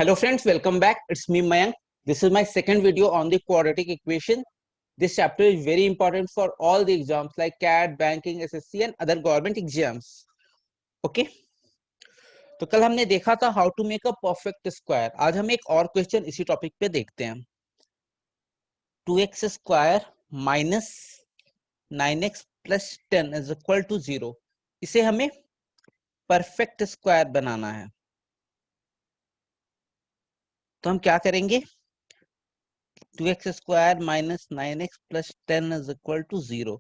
Hello friends, welcome back. It's me Mayank. This is my second video on the quadratic equation. This chapter is very important for all the exams like CAT, banking, SSC and other government exams. Okay? तो कल हमने देखा था how to make a perfect square. आज हम एक और question इसी टॉपिक पे देखते हैं. 2x square minus 9x plus 10 is equal to 0. इसे हमें परफेक्ट स्क्वायर बनाना है. तो हम क्या करेंगे? 2x square minus 9x plus 10 is equal to 0.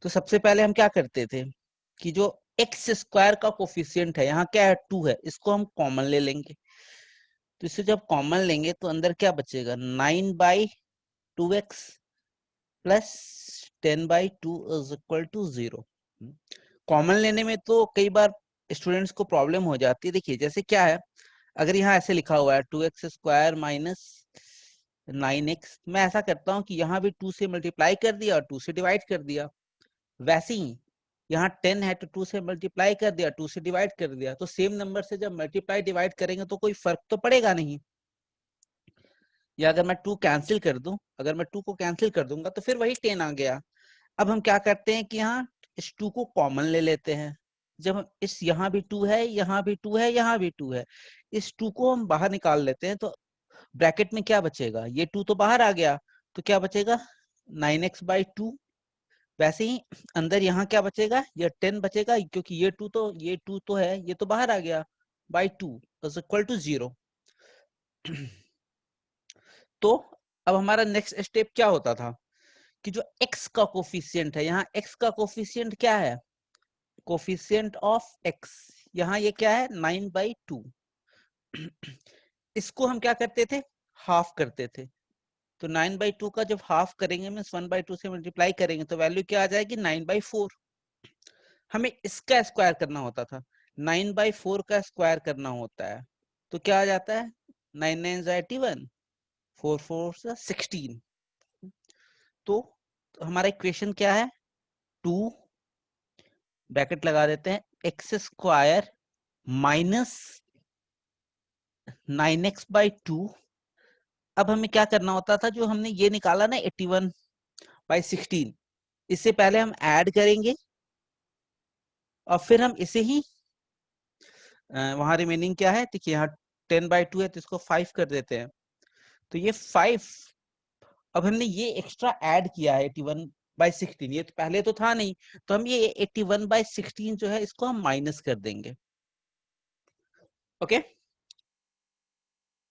तो सबसे पहले हम क्या करते थे कि जो x स्क्वायर का कोफिशिएंट है, यहाँ क्या है 2 है, इसको हम कॉमन ले लेंगे. तो इसे जब कॉमन लेंगे तो अंदर क्या बचेगा? 9/2x plus 10/2 is equal to 0. Common लेने में तो कई बार स्टूडेंट्स को प्रॉब्लम हो जाती है. देखिए जैसे क्या है, अगर यहाँ ऐसे लिखा हुआ है 2x स्क्वायर माइनस 9x, मैं ऐसा करता हूँ कि यहाँ भी 2 से मल्टीप्लाई कर दिया और 2 से डिवाइड कर दिया. वैसे ही यहाँ 10 है तो 2 से मल्टीप्लाई कर दिया, 2 से डिवाइड कर दिया. तो सेम नंबर से जब मल्टीप्लाई डिवाइड करेंगे तो कोई फर्क तो पड़ेगा नहीं. या अगर मैं 2 कैंसिल कर दूं, अगर मैं 2 को कैंसिल कर दूंगा तो फिर वही 10 आ गया. अब हम क्या करते हैं कि यहाँ इस 2 को कॉमन ले लेते हैं. जब हम इस यहाँ भी 2 है, यहाँ भी 2 है, यहाँ भी 2 है, इस 2 को हम बाहर निकाल लेते हैं. तो ब्रैकेट में क्या बचेगा? ये 2 तो बाहर आ गया, तो क्या बचेगा? 9x/2. वैसे ही अंदर यहाँ क्या बचेगा? ये 10 बचेगा, क्योंकि ये 2 तो है, ये तो बाहर आ गया. By 2 is equal to 0. तो अब हमारा नेक्स्ट स्टेप क्या होता था कि जो x का कोफिशिएंट है, यहाँ x का कोफिशिएंट क्या है? Coefficient of x. यहाँ ये क्या है? 9/2. इसको हम क्या करते थे? हाफ करते थे. तो 9/2 का जब हाफ करेंगे मीन्स 1/2 से मल्टीप्लाई करेंगे तो वैल्यू क्या आ जाएगी? 9/4. हमें इसका स्क्वायर करना होता था. 9/4 का स्क्वायर करना होता है तो क्या आ जाता है? 9 9 81, 4 4 16. तो हमारा इक्वेशन क्या है? 2 ब्रैकेट लगा देते हैं, एक्स स्क्वायर माइनस 9x/2. अब हमें क्या करना होता था? जो हमने ये निकाला ना 81/16, इससे पहले हम ऐड करेंगे और फिर हम इसे ही वहां रिमेनिंग क्या है? देखिए यहाँ 10/2 है तो इसको 5 कर देते हैं. तो ये 5. अब हमने ये एक्स्ट्रा ऐड किया है 81/16, ये तो पहले तो था नहीं. तो हम ये 81/16 जो है इसको हम माइनस कर देंगे. ओके.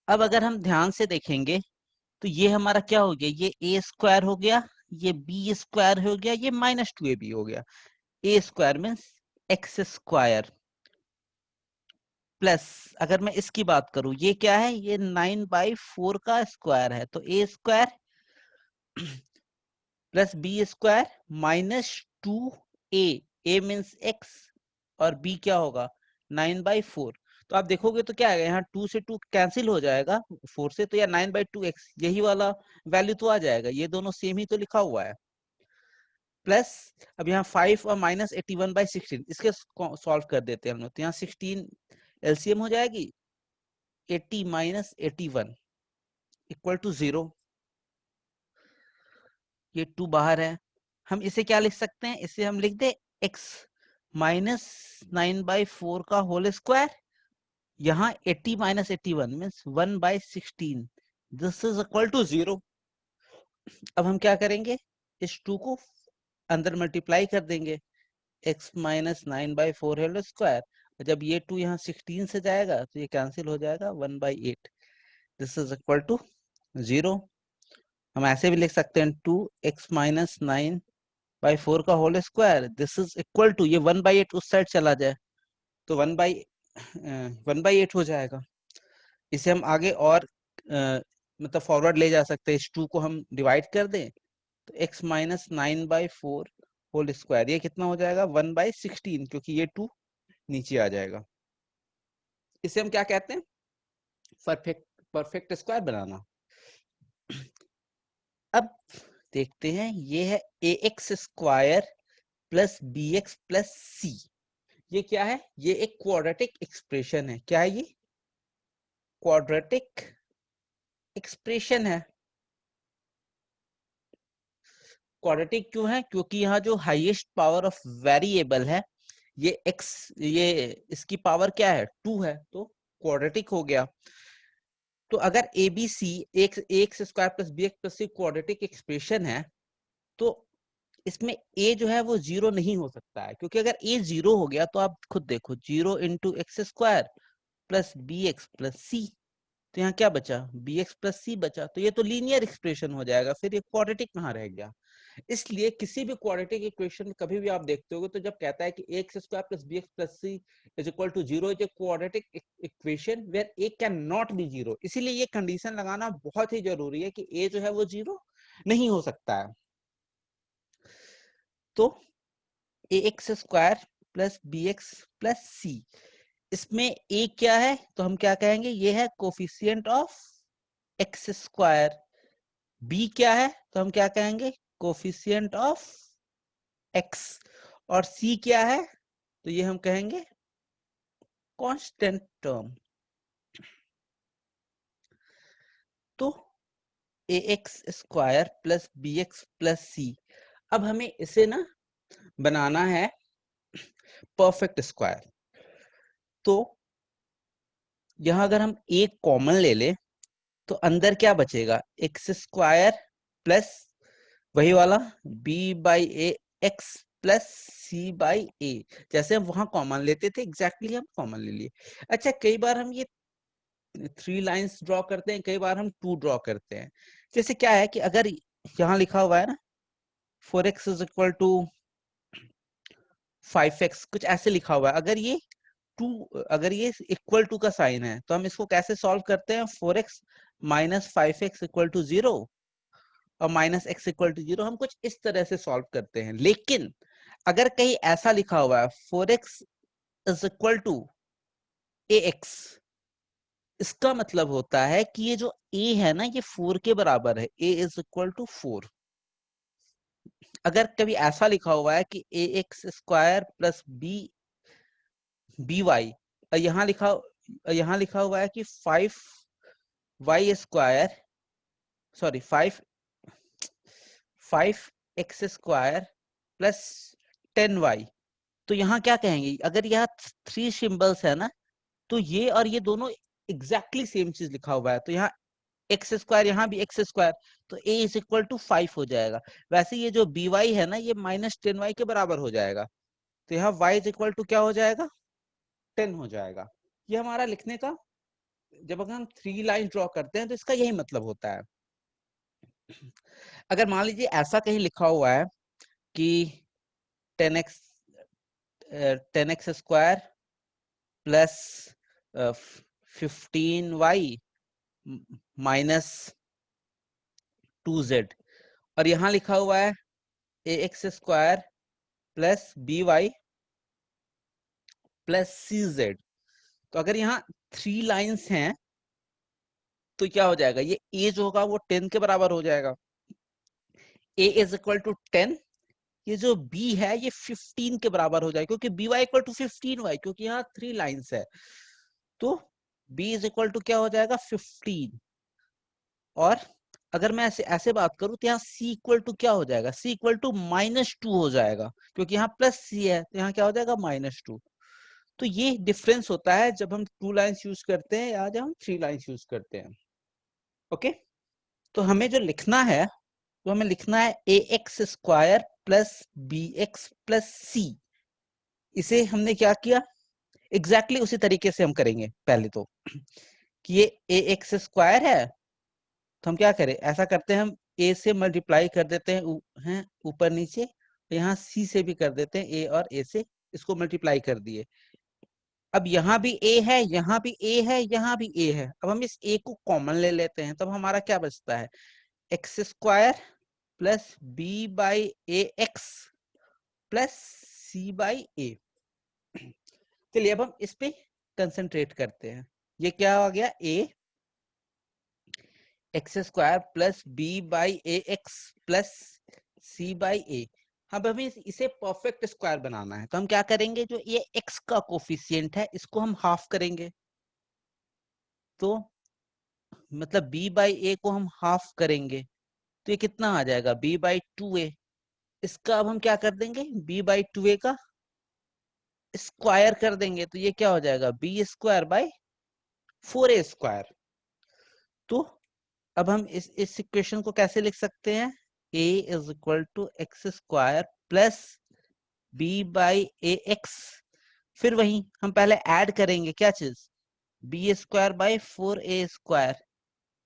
अब अगर हम ध्यान से देखेंगे तो ये हमारा क्या हो गया? ये a स्क्वायर हो गया, ये b स्क्वायर हो गया, ये -2ab हो गया. a square means x square plus, अगर मैं इसकी बात करूं, ये क्या है? ये 9/4 का स्क्वायर है. तो a square plus b square -2a. a means x और b क्या होगा? 9/4. तो आप देखोगे तो क्या आएगा? यहाँ 2 से 2 कैंसिल हो जाएगा 4 से, तो या 9/2x यही वाला वैल्यू तो आ जाएगा. ये दोनों सेम ही तो लिखा हुआ है. प्लस अब यहाँ 5 और माइनस 81/16, इसके सॉल्व कर देते हैं हम लोग. तो यहाँ 16 एलसीएम हो जाएगी, 80 माइनस 81 इक्वल टू 0. ये 2 बाहर है. हम इसे क्या लिख सकते हैं? इसे हम लिख दे x माइनस 9/4 का होल स्क्वायर. यहाँ 80 minus 81 means 1/16. This is equal to 0. अब हम क्या करेंगे? इस 2 को अंदर मल्टीप्लाई कर देंगे, x माइनस 9/4 होल स्क्वायर. जब ये 2 यहाँ 16 से जाएगा तो ये कैंसिल हो जाएगा 1/8. This is equal to 0. हम ऐसे भी लिख सकते हैं 2x माइनस 9/4 का whole square. This is equal to, ये 1/8 उस साइड चला जाए तो 1/8 हो जाएगा. इसे हम आगे और मतलब फॉरवर्ड ले जा सकते हैं. इस 2 को हम डिवाइड कर दें तो x माइनस 9/4 होल स्क्वायर, ये कितना हो जाएगा? 1/16, क्योंकि ये 2 नीचे आ जाएगा. इसे हम क्या कहते हैं? परफेक्ट स्क्वायर बनाना. अब देखते हैं, ये है ax square plus bx plus c. ये क्या है? ये एक क्वाड्रेटिक एक्सप्रेशन है. क्या है ये? क्वाड्रेटिक एक्सप्रेशन है। क्वाड्रेटिक क्यों है? क्योंकि यहाँ जो हाईएस्ट पावर ऑफ वेरिएबल है ये x, ये इसकी पावर क्या है 2 है, तो क्वाड्रेटिक हो गया। तो अगर a b c x square plus b x plus c quadratic expression है तो इसमें a जो है वो 0 नहीं हो सकता है, क्योंकि अगर a 0 हो गया तो आप खुद देखो 0 into x square plus b x plus c, तो यहाँ क्या बचा बी एक्स प्लस सी बचा, तो ये तो लीनियर एक्सप्रेशन हो जाएगा, फिर ये क्वाड्रेटिक कहाँ रह गया। इसलिए किसी भी क्वाड्रेटिक इक्वेशन कभी भी आप देखते होगे तो जब कहता है कि x square plus b x plus c is equal to 0 is a quadratic equation where a can not be 0, इसीलिए ये कंडीशन लगाना बहुत ही जरूरी है कि ए जो है वो 0 नहीं हो सकता है। तो a x square plus b x plus c, इसमें ए क्या है तो हम क्या कहेंगे ये है coefficient of x square, b क्या है तो हम क्या कहेंगे कोफिशिएंट ऑफ एक्स, और सी क्या है तो ये हम कहेंगे कांस्टेंट टर्म। तो a x square plus b x plus c, अब हमें इसे ना बनाना है परफेक्ट स्क्वायर। तो यहां अगर हम एक कॉमन ले ले तो अंदर क्या बचेगा एक्स स्क्वायर प्लस वही वाला b by a x plus c by a, जैसे हम वहां कॉमन लेते थे एग्जैक्टली हम कॉमन ले लिए। अच्छा कई बार हम ये 3 लाइंस ड्रॉ करते हैं, कई बार हम 2 ड्रॉ करते हैं। जैसे क्या है कि अगर यहाँ लिखा हुआ है ना 4x is equal to 5x, कुछ ऐसे लिखा हुआ है, अगर ये 2, अगर ये इक्वल टू का साइन है तो हम इसको कैसे सॉल्व करते हैं 4x minus 5x equal to 0 और माइनस एक्स इक्वल टू 0, हम कुछ इस तरह से सॉल्व करते हैं। लेकिन अगर कहीं ऐसा लिखा हुआ है 4x is equal to ax, इसका मतलब होता है कि ये जो a है ना ये 4 के बराबर है, a इज इक्वल टू 4। अगर कभी ऐसा लिखा हुआ है कि a x square plus b y, यहाँ लिखा हुआ है कि 5y square sorry 5x square plus 10y, तो यहाँ क्या कहेंगे अगर यहाँ 3 सिंबल्स है ना तो ये और ये दोनों एग्जैक्टली सेम चीज लिखा हुआ है, तो यहाँ एक्स स्क्वायर यहाँ भी एक्स स्क्वायर, तो a इज इक्वल टू 5 हो जाएगा। वैसे ये जो बी वाई है ना ये माइनस 10y के बराबर हो जाएगा, तो यहाँ y इज इक्वल टू क्या हो जाएगा 10 हो जाएगा। ये हमारा लिखने का, जब अगर हम 3 लाइन ड्रॉ करते हैं तो इसका यही मतलब होता है। अगर मान लीजिए ऐसा कहीं लिखा हुआ है कि 10x square plus 15y minus 2z, और यहाँ लिखा हुआ है a x square plus b y plus c z, तो अगर यहाँ 3 लाइंस हैं तो क्या हो जाएगा ये ए जो होगा वो 10 के बराबर हो जाएगा, ए इज इक्वल टू 10, ये जो b है ये 15 के बराबर हो जाएगा क्योंकि B Y equal to 15y, क्योंकि यहाँ 3 लाइंस है, तो b इज इक्वल टू क्या हो जाएगा 15। और अगर मैं ऐसे ऐसे बात करूं तो यहाँ c इक्वल टू क्या हो जाएगा c इक्वल टू -2 हो जाएगा, क्योंकि यहाँ प्लस c है तो यहाँ क्या हो जाएगा -2। तो ये डिफरेंस होता है जब हम 2 लाइंस यूज करते हैं या जब हम 3 लाइंस यूज करते हैं। ओके, तो हमें जो लिखना है तो हमें लिखना है a x square plus b x plus c, इसे हमने क्या किया एग्जैक्टली उसी तरीके से हम करेंगे। पहले तो कि ये ए एक्स स्क्वायर है तो हम क्या करें, ऐसा करते हैं हम ए से मल्टीप्लाई कर देते हैं ऊपर नीचे, यहाँ सी से भी कर देते हैं ए और ए से इसको मल्टीप्लाई कर दिए। अब यहाँ भी ए है यहाँ भी ए है यहाँ भी ए है, अब हम इस ए को कॉमन ले लेते हैं, तब हमारा क्या बचता है x square plus b by a x plus c by a. चलिए अब हम इस पे कंसंट्रेट करते हैं, ये क्या हो गया a x square plus b by a x plus c by a. अब हमें इसे परफेक्ट स्क्वायर बनाना है तो हम क्या करेंगे जो ये x का कोफिशिएंट है इसको हम हाफ करेंगे, तो मतलब b बाई ए को हम हाफ करेंगे तो ये कितना आ जाएगा, b बाई टू ए। इसका अब हम क्या कर देंगे, b बाई टू ए का स्क्वायर कर देंगे तो ये क्या हो जाएगा, b square by four a square. तो अब हम इस इक्वेशन को कैसे लिख सकते हैं, a is equal to x square plus b by a x. फिर वही हम पहले ऐड करेंगे क्या चीज, b square by four a square,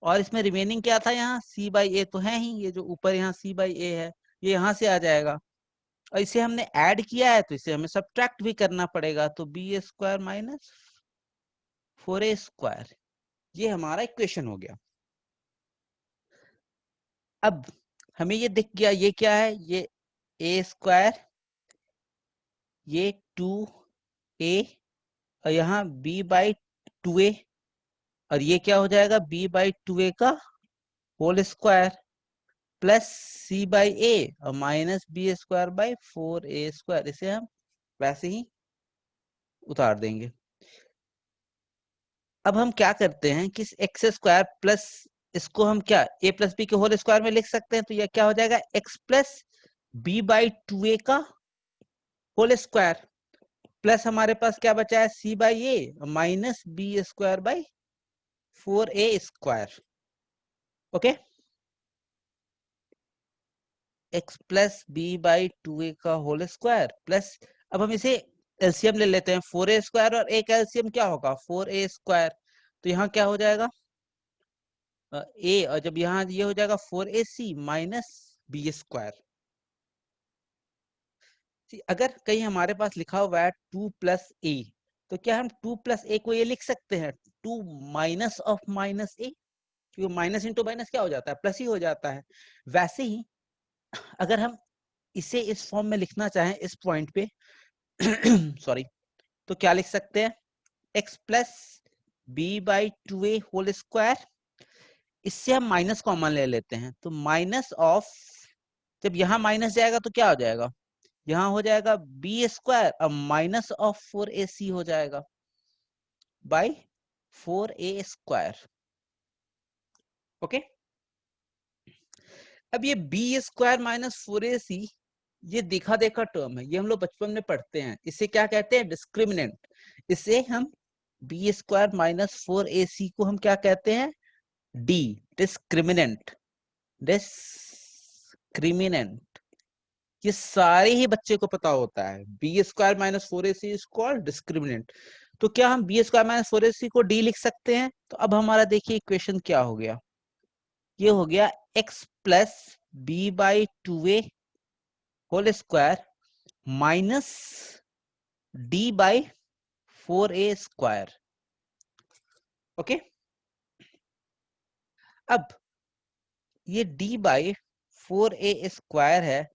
और इसमें रिमेनिंग क्या था, यहाँ सी बाई ए तो है ही, ये जो ऊपर यहाँ सी बाई ए है ये यहाँ से आ जाएगा, और इसे हमने ऐड किया है तो इसे हमें सब्ट्रैक्ट भी करना पड़ेगा, तो B square minus four a square, ये हमारा इक्वेशन हो गया। अब हमें ये दिख गया ये क्या है, ये ए स्क्वायर, ये टू ए, और यहाँ बी बाई टू ए, और ये क्या हो जाएगा, b बाई टू ए का whole square plus c by a और minus b square by four a square, इसे हम वैसे ही उतार देंगे। अब हम क्या करते हैं कि एक्स स्क्वायर प्लस, इसको हम क्या a प्लस बी के होल स्क्वायर में लिख सकते हैं, तो यह क्या हो जाएगा, x plus b by two a का होल स्क्वायर प्लस हमारे पास क्या बचा है, c by a minus b square by four a square. Okay, x plus b by two a का होल स्क्वायर प्लस, अब हम इसे एलसीएम ले लेते हैं, फोर ए स्क्वायर और एक एलसीएम क्या होगा, फोर ए स्क्वायर, तो यहाँ क्या हो जाएगा ए, और जब यहाँ ये हो जाएगा four a C minus b square. अगर कहीं हमारे पास लिखा हुआ है टू प्लस ए, तो क्या हम टू प्लस ए को ये लिख सकते हैं टू माइनस ऑफ माइनस ए, क्योंकि माइनस इंटू माइनस क्या हो जाता है, प्लस ही हो जाता है। वैसे ही अगर हम इसे इस फॉर्म में लिखना चाहें इस पॉइंट पे सॉरी, तो क्या लिख सकते हैं, x plus b by two a whole square, इससे हम माइनस कॉमन ले लेते हैं, तो माइनस ऑफ, जब यहाँ माइनस जाएगा तो क्या हो जाएगा, यहाँ हो जाएगा बी स्क्वायर और माइनस ऑफ फोर ए सी हो जाएगा by four a square. Okay, अब ये B square minus four a सी, ये देखा देखा टर्म है, ये हम लोग बचपन में पढ़ते हैं, इसे क्या कहते हैं, डिस्क्रिमिनेंट। इसे हम b square minus four a c को हम क्या कहते हैं, डी, डिस्क्रिमिनेंट। डिस्क्रिमिनेंट, ये सारे ही बच्चे को पता होता है, b square minus four a c is called discriminant. तो क्या हम b square minus four a c को डी लिख सकते हैं, तो अब हमारा देखिए इक्वेशन क्या हो गया, ये हो गया x plus b by two a whole square minus d by four a square. Okay, अब ये d by four a square है,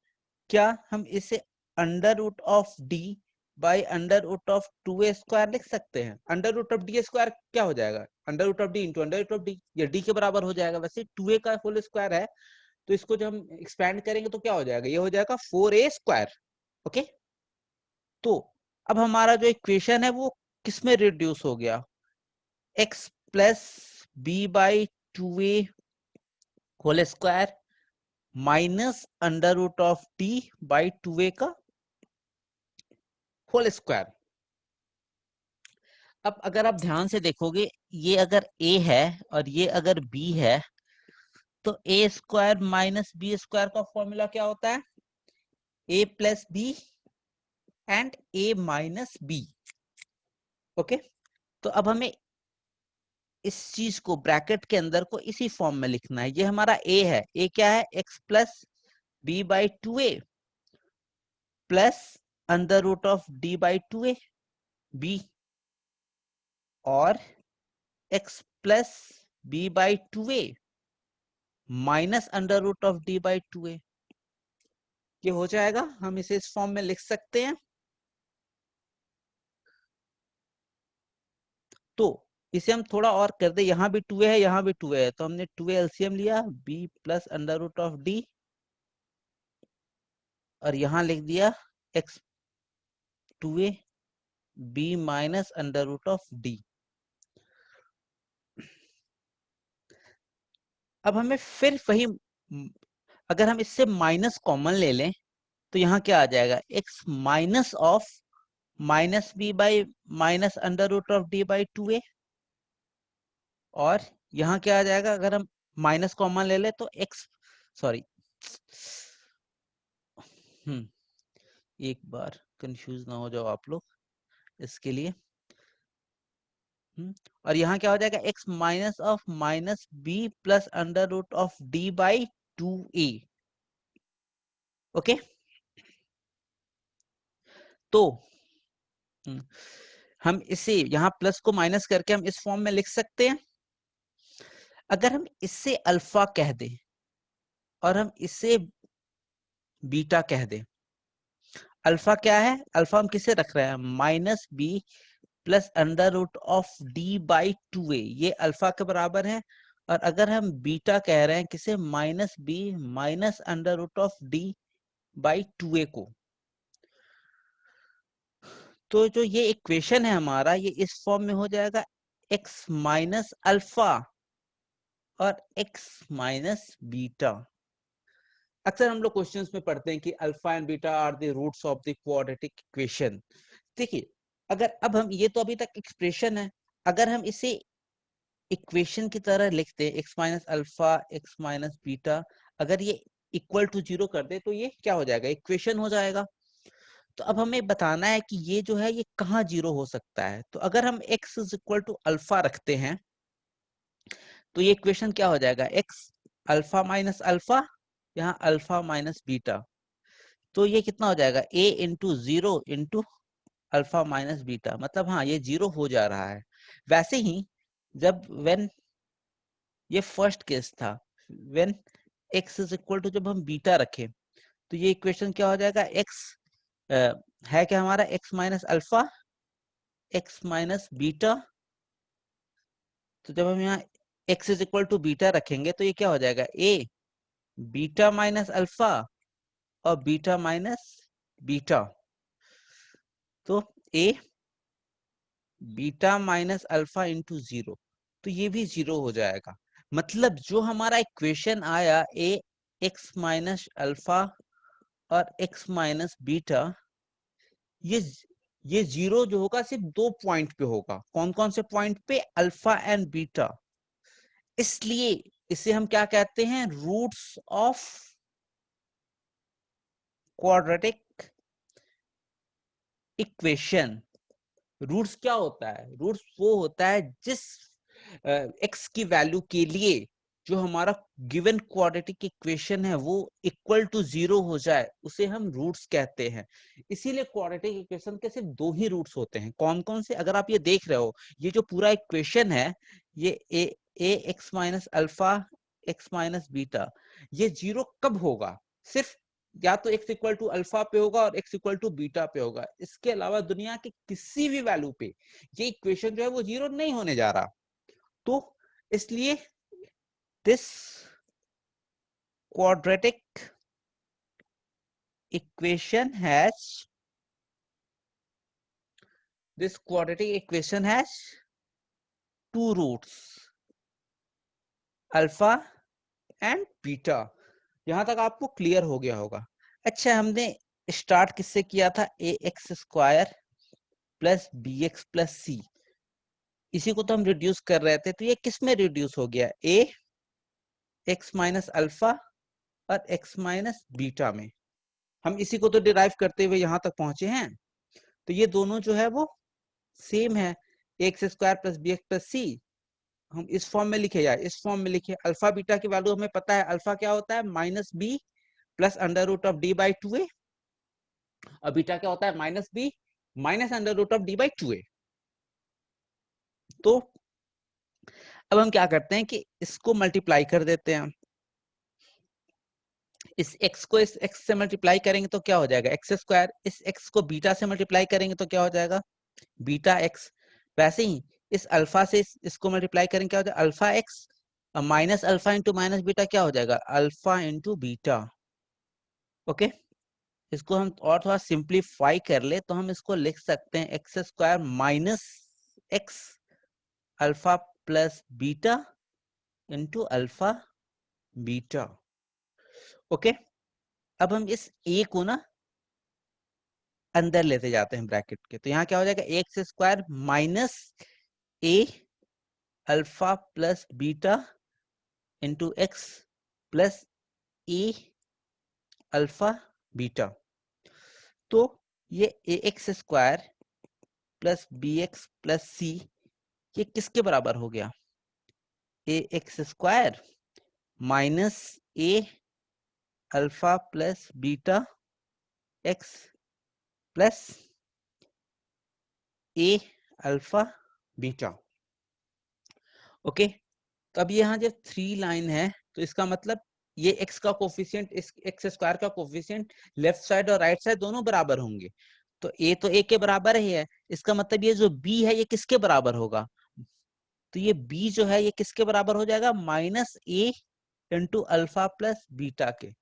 क्या हम इसे under root of d by under root of two a square लिख सकते हैं। Under root of d square क्या हो जाएगा, under root of d into under root of d, ये d के बराबर हो जाएगा। वैसे टू ए का होल स्क्वायर है, तो इसको जब हम एक्सपैंड करेंगे तो क्या हो जाएगा, ये हो जाएगा फोर ए स्क्वायर। ओके, तो अब हमारा जो इक्वेशन है वो किस में रिड्यूस हो गया, x plus b by two a whole square minus under root of t by two a का होल स्क्वायर। अब अगर आप ध्यान से देखोगे, ये अगर a है और ये अगर b है, तो a square minus b square का फॉर्मूला क्या होता है, a plus b and a minus b. Okay, तो अब हमें इस चीज को ब्रैकेट के अंदर को इसी फॉर्म में लिखना है। ये हमारा a है, a क्या है, x plus b by two a plus under root of d by two a b, और x plus b by two a minus under root of d by two a, ये हो जाएगा, हम इसे इस फॉर्म में लिख सकते हैं। तो इसे हम थोड़ा और कर दे, यहाँ भी टू ए है यहाँ भी टू ए है, तो हमने टू ए एलसीएम लिया, b plus under root of d, और यहाँ लिख दिया x two a b minus under root of d. अब हमें फिर वही, अगर हम इससे माइनस कॉमन ले लें तो यहाँ क्या आ जाएगा, x minus of minus b by minus under root of d by 2a, और यहाँ क्या आ जाएगा, अगर हम माइनस कॉमन ले ले तो x, सॉरी, एक बार कंफ्यूज ना हो जाओ आप लोग इसके लिए, और यहाँ क्या हो जाएगा, x minus of minus b plus under root of d by 2a। Okay, तो हम इसे यहाँ प्लस को माइनस करके हम इस फॉर्म में लिख सकते हैं। अगर हम इससे अल्फा कह दें और हम इसे बीटा कह दें, अल्फा क्या है, अल्फा हम किसे रख रहे हैं, minus b plus under root of d by 2a, ये अल्फा के बराबर है। और अगर हम बीटा कह रहे हैं किसे, minus b minus under root of d by 2a को, तो जो ये इक्वेशन है हमारा, ये इस फॉर्म में हो जाएगा, x माइनस अल्फा और x माइनस बीटा। अक्सर हम लोग क्वेश्चंस में पढ़ते हैं कि alpha and beta are the roots of the quadratic equation. देखिए, अगर अब हम, ये तो अभी तक एक्सप्रेशन है, अगर हम इसे इक्वेशन की तरह लिखते हैं, x minus alpha x minus beta, अगर ये इक्वल टू 0 कर दे तो ये क्या हो जाएगा, इक्वेशन हो जाएगा। तो अब हमें बताना है कि ये जो है ये कहाँ 0 हो सकता है। तो अगर हम x is equal to alpha रखते हैं तो ये इक्वेशन क्या हो जाएगा, x अल्फा माइनस अल्फा, यहाँ अल्फा माइनस बीटा, तो ये कितना हो जाएगा, a into 0 into alpha minus beta, मतलब हाँ ये 0 हो जा रहा है। वैसे ही जब व्हेन, ये फर्स्ट केस था, when x is equal to, जब हम बीटा रखें तो ये इक्वेशन क्या हो जाएगा, x है क्या हमारा, x minus alpha x minus beta, तो जब हम यहाँ x is equal to beta रखेंगे तो ये क्या हो जाएगा, a बीटा माइनस अल्फा और बीटा माइनस बीटा, तो a beta minus alpha into 0, तो ये भी 0 हो जाएगा। मतलब जो हमारा इक्वेशन आया, a x माइनस अल्फा और x माइनस बीटा, ये ये 0 जो होगा सिर्फ 2 पॉइंट पे होगा। कौन कौन से पॉइंट पे, अल्फा एंड बीटा। इसलिए इसे हम क्या कहते हैं, roots of quadratic equation. Roots क्या होता है, रूट्स वो होता है जिस x की वैल्यू के लिए जो हमारा गिवन क्वाड्रेटिक इक्वेशन है वो इक्वल टू 0 हो जाए, उसे हम रूट्स कहते हैं। इसीलिए क्वाड्रेटिक इक्वेशन के सिर्फ 2 ही रूट्स होते हैं। कौन कौन से, अगर आप ये देख रहे हो, ये जो पूरा इक्वेशन है, ये a x minus alpha x minus beta, ये 0 कब होगा, सिर्फ या तो x इक्वल टू अल्फा पे होगा और x इक्वल टू बीटा पे होगा। इसके अलावा दुनिया के किसी भी वैल्यू पे ये इक्वेशन जो है वो 0 नहीं होने जा रहा। तो इसलिए this quadratic equation has two roots, alpha and beta. यहां तक आपको क्लियर हो गया होगा। अच्छा, हमने स्टार्ट किससे किया था, a x square plus b x plus c, इसी को तो हम रिड्यूस कर रहे थे। तो ये किस में रिड्यूस हो गया, ए एक्स माइनस अल्फा और एक्स माइनस बीटा में। हम इसी को तो डिराइव करते हुए यहां तक पहुंचे हैं। तो ये दोनों जो है वो सेम है, x square plus b x plus c. हम इस फॉर्म में लिखे या इस फॉर्म में लिखे, अल्फा बीटा की वैल्यू हमें पता है, अल्फा क्या होता है, minus b plus under root of d by 2a, और बीटा क्या होता है, minus b minus under root of d by 2a। तो अब हम क्या करते हैं कि इसको मल्टीप्लाई कर देते हैं। इस x को इस x से मल्टीप्लाई करेंगे तो क्या हो जाएगा, एक्स स्क्वायर। इस x को बीटा से मल्टीप्लाई करेंगे तो क्या हो जाएगा, बीटा x। वैसे ही इस अल्फा से इसको मल्टीप्लाई करेंगे क्या हो जाएगा, alpha x, minus alpha into minus beta क्या हो जाएगा, अल्फा इंटू बीटा। ओके, इसको हम और थोड़ा सिंप्लीफाई कर ले तो हम इसको लिख सकते हैं, x square minus x alpha plus beta into alpha beta. Okay, अब हम इस ए को ना अंदर लेते जाते हैं ब्रैकेट के, तो यहाँ क्या हो जाएगा, x square minus a alpha plus beta into x plus a alpha beta. तो ये a x square plus b x plus c ये किसके बराबर हो गया, a x square minus a alpha plus beta x plus a alpha beta. Okay, तो अब यहाँ जब 3 लाइन है तो इसका मतलब ये x का कोफिशिएंट, इस एक्स स्क्वायर का कोफिशिएंट लेफ्ट साइड और राइट साइड दोनों बराबर होंगे, तो a तो a के बराबर ही है, इसका मतलब ये जो b है ये किसके बराबर होगा, तो ये b जो है ये किसके बराबर हो जाएगा, minus a into alpha plus beta के।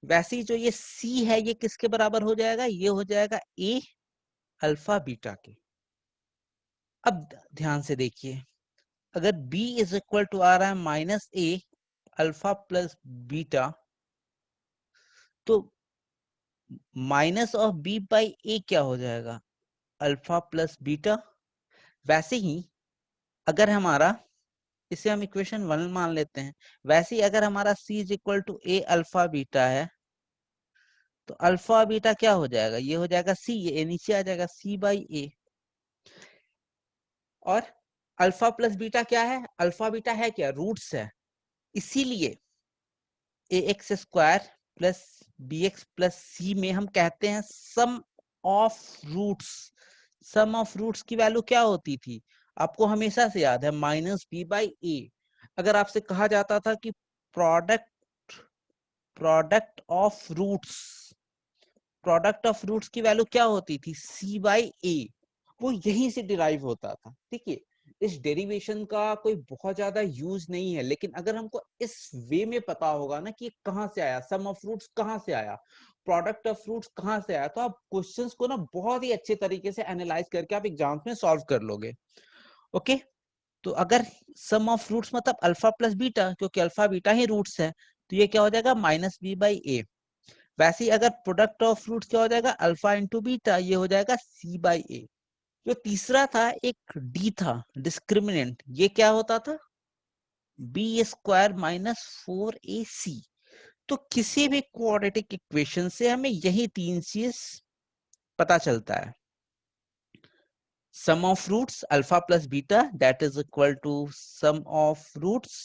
वैसे ही जो ये c है ये किसके बराबर हो जाएगा, ये हो जाएगा a अल्फा बीटा के। अब ध्यान से देखिए, अगर b इज इक्वल टू आ रहा है minus a alpha plus beta, तो माइनस ऑफ b बाई ए क्या हो जाएगा, अल्फा प्लस बीटा। वैसे ही अगर हमारा, इसे हम इक्वेशन 1 मान लेते हैं, वैसे ही अगर हमारा c is equal to a alpha beta है, तो अल्फा बीटा क्या हो जाएगा, ये हो जाएगा c, ये नीचे आ जाएगा c बाई ए। और अल्फा प्लस बीटा क्या है, अल्फा बीटा है क्या, रूट्स है, इसीलिए a x square plus b x plus c में हम कहते हैं sum of roots. Sum of roots की वैल्यू क्या होती थी, आपको हमेशा से याद है, माइनस बी बाई ए। अगर आपसे कहा जाता था कि product product of roots, product of roots की वैल्यू क्या होती थी, सी बाई ए, वो यहीं से डिराइव होता था। ठीक है, इस डेरिवेशन का कोई बहुत ज्यादा यूज नहीं है, लेकिन अगर हमको इस वे में पता होगा ना कि ये कहाँ से आया, सम ऑफ रूट्स कहाँ से आया, प्रोडक्ट ऑफ रूट्स कहाँ से आया, तो आप क्वेश्चंस को ना बहुत ही अच्छे तरीके से एनालाइज करके आप एग्जाम्स में सॉल्व कर लोगे। ओके, तो अगर सम ऑफ रूट्स मतलब अल्फा प्लस बीटा, क्योंकि अल्फा बीटा ही रूट्स है, तो ये क्या हो जाएगा, माइनस बी बाई ए। वैसे ही अगर प्रोडक्ट ऑफ रूट्स क्या हो जाएगा, अल्फा इंटू बीटा, ये हो जाएगा सी बाई ए। जो तीसरा था एक डी था, डिस्क्रिमिनेंट, ये क्या होता था, बी स्क्वायर माइनस 4ac। तो किसी भी क्वाड्रेटिक इक्वेशन से हमें यही 3 चीज पता चलता है, sum of roots alpha plus beta that is equal to sum of roots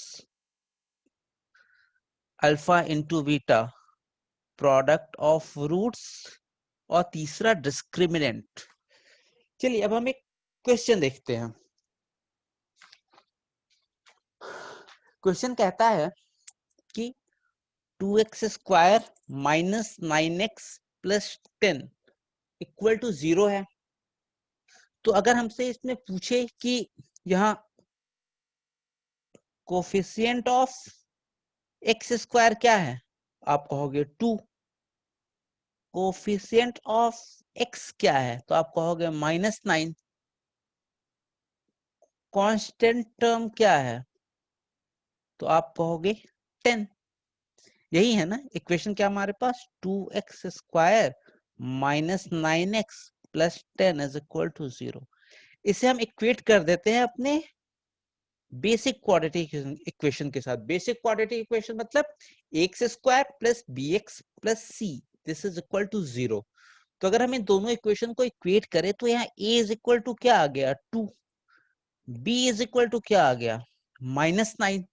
alpha into beta product of roots, और तीसरा डिस्क्रिमिनेंट। चलिए अब हम एक क्वेश्चन देखते हैं। क्वेश्चन कहता है कि 2x square minus 9x plus 10 equal to 0 है। तो अगर हमसे इसमें पूछे कि यहाँ कोफिशिएंट ऑफ x स्क्वायर क्या है, आप कहोगे 2। कोफिशिएंट ऑफ x क्या है, तो आप कहोगे माइनस 9। कांस्टेंट टर्म क्या है, तो आप कहोगे 10। यही है ना इक्वेशन, क्या हमारे पास 2x square minus 9x plus 10 is equal to 0। इसे हम इक्वेट कर देते हैं अपने बेसिक क्वाड्रेटिक इक्वेशन के साथ। बेसिक क्वाड्रेटिक इक्वेशन मतलब x square plus b x plus c this is equal to 0। तो अगर हम इन दोनों इक्वेशन को इक्वेट करें तो यहाँ a इज इक्वल टू क्या आ गया 2, b इज इक्वल टू क्या आ गया माइनस 9,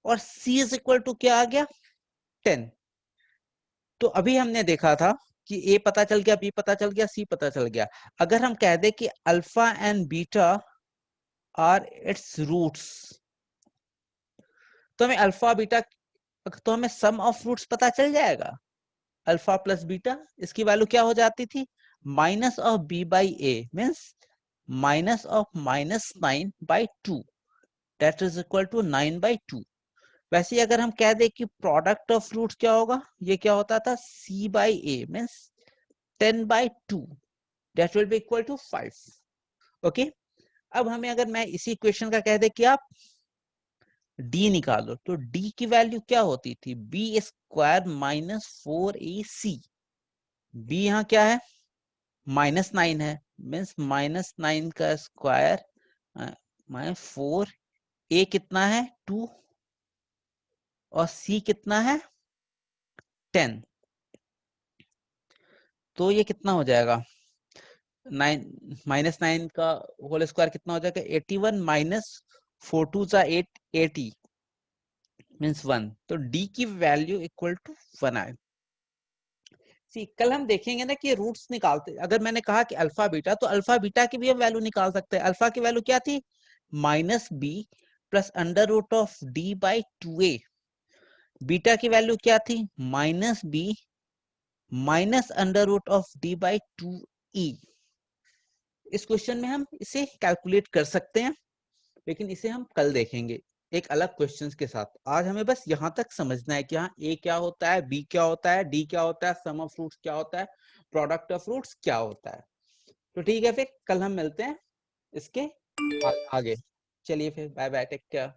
और c इज इक्वल टू क्या आ गया 10। तो अभी हमने देखा था कि a पता चल गया, b पता चल गया, c पता चल गया। अगर हम कह दे कि alpha and beta are its roots, तो हमें अल्फा बीटा, तो हमें सम ऑफ रूट्स पता चल जाएगा। अल्फा प्लस बीटा, इसकी वैल्यू क्या हो जाती थी, minus of b by a means minus of minus 9 by 2 that is equal to 9 by 2। वैसे अगर हम कह दे कि प्रोडक्ट ऑफ रूट्स क्या होगा, ये क्या होता था c by a means 10 by 2 that will be equal to 5। Okay, अब हमें अगर मैं इसी इक्वेशन का कह दे कि आप डी निकालो, तो डी की वैल्यू क्या होती थी, B square minus 4ac। B यहाँ क्या है, -9 है, मीन्स -9 का स्क्वायर -4। ए कितना है 2 और सी कितना है 10। तो ये कितना हो जाएगा, 9 का होल स्क्वायर कितना हो जाएगा 81 माइनस 4 2 जा 8 80 मीन्स 1। तो डी की वैल्यू इक्वल टू 1 आए। सी कल हम देखेंगे ना कि रूट्स निकालते, अगर मैंने कहा कि अल्फा बीटा, तो अल्फा बीटा की भी हम वैल्यू निकाल सकते हैं। अल्फा की वैल्यू क्या थी, -b plus under root of d by 2a। बीटा की वैल्यू क्या थी, -b minus under root of d by 2e। इस क्वेश्चन में हम इसे कैलकुलेट कर सकते हैं, लेकिन इसे हम कल देखेंगे एक अलग क्वेश्चंस के साथ। आज हमें बस यहाँ तक समझना है कि हाँ ए क्या होता है, बी क्या होता है, डी क्या होता है, सम ऑफ फ्रूट्स क्या होता है, प्रोडक्ट ऑफ फ्रूट्स क्या होता है। तो ठीक है, फिर कल हम मिलते हैं इसके आगे। चलिए फिर, बाय बाय, टेक केयर।